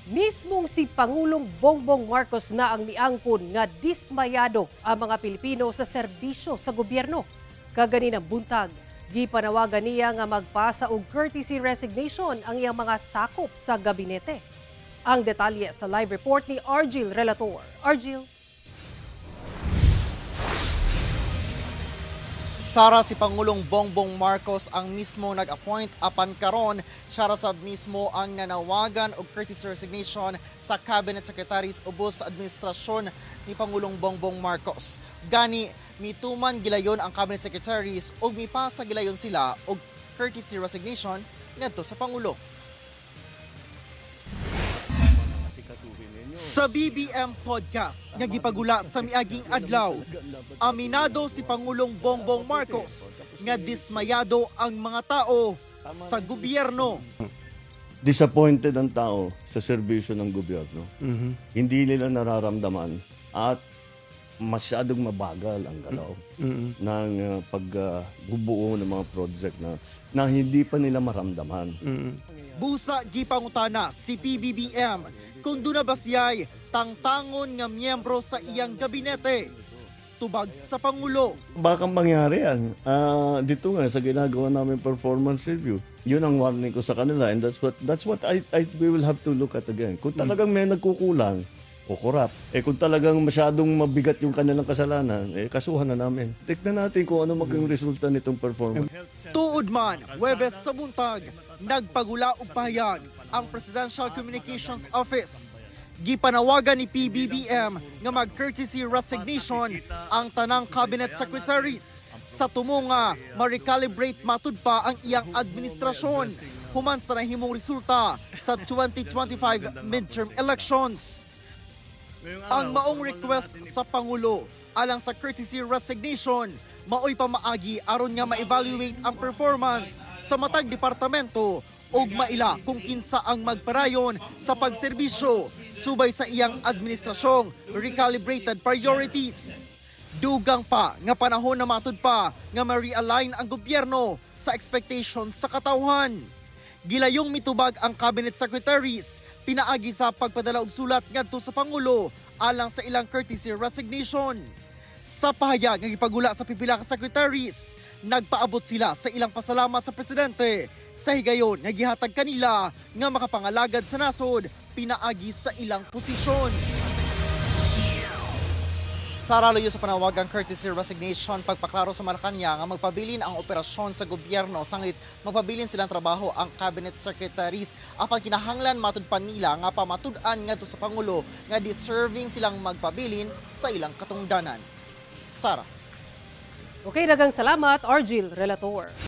Mismong si Pangulong Bongbong Marcos na ang niangkon nga dismayado ang mga Pilipino sa serbisyo sa gobyerno. Kaganinang buntag, gipanawagan niya nga magpasa og courtesy resignation ang iyang mga sakop sa gabinete. Ang detalye sa live report ni Argil Relator. Argil. Sara, si Pangulong Bongbong Marcos ang mismo nag-appoint apan karon siya sa mismo ang nanawagan og courtesy resignation sa cabinet secretaries ubos sa administrasyon ni Pangulong Bongbong Marcos. Gani mituman gilayon ang cabinet secretaries ug mipasa gilayon sila og courtesy resignation ngadto sa Pangulo. Sa BBM Podcast nga gipagula sa miaging adlaw, aminado si Pangulong Bongbong Marcos nga dismayado ang mga tao sa gobyerno. Disappointed ang tao sa serbisyo ng gobyerno. Hindi nila nararamdaman at masyadong mabagal ang galaw ng pagbubuo ng mga project na hindi pa nila maramdaman. Busa gipangutana si PBBM kung doon na ba siya'y tangtangon nga miyembro sa iyang gabinete. Tubag sa Pangulo. Baka mangyari yan. Dito nga sa ginagawa namin performance review. Yun ang warning ko sa kanila and that's what we will have to look at again. Kung talagang may nagkukulang o corrupt, kung talagang masyadong mabigat yung kanilang kasalanan, kasuhan na namin. Tignan natin kung ano maging resulta nitong performance. Tuod man, Huwebes sa buntag, nagpagula og pahayag ang Presidential Communications Office. Gipanawagan ni PBBM nga mag-courtesy resignation ang tanang cabinet secretaries sa tumunga ma-recalibrate matud pa ang iyang administrasyon human sa nahimong resulta sa 2025 midterm elections. Ang maong request sa Pangulo alang sa courtesy resignation maoy pamaagi aron nga ma-evaluate ang performance sa matag departamento ug maila kung kinsa ang magparayon sa pagserbisyo subay sa iyang administrasyong recalibrated priorities. Dugang pa nga panahon na matud pa nga ma-realign ang gobyerno sa expectation sa katawhan. Gilayong mitubag ang cabinet secretaries pinaagi sa pagpadala og sulat ngadto sa Pangulo alang sa ilang courtesy resignation. Sa pahayag nga gipagula sa pipila ka secretaries, nagpaabot sila sa ilang pasalamat sa presidente sa higayon nga gihatag kanila nga makapangalagad sa nasod pinaagi sa ilang posisyon. Sara, luyo sa panawagang courtesy resignation, pagpaklaro sa Malacanang nga magpabilin ang operasyon sa gobyerno sanglit magpabilin silang trabaho ang cabinet secretaries apan kinahanglan matud pa nila nga pamatud-an ngadto sa Pangulo nga deserving silang magpabilin sa ilang katungdanan. Sara. Okay, daghang salamat, Argil Relator.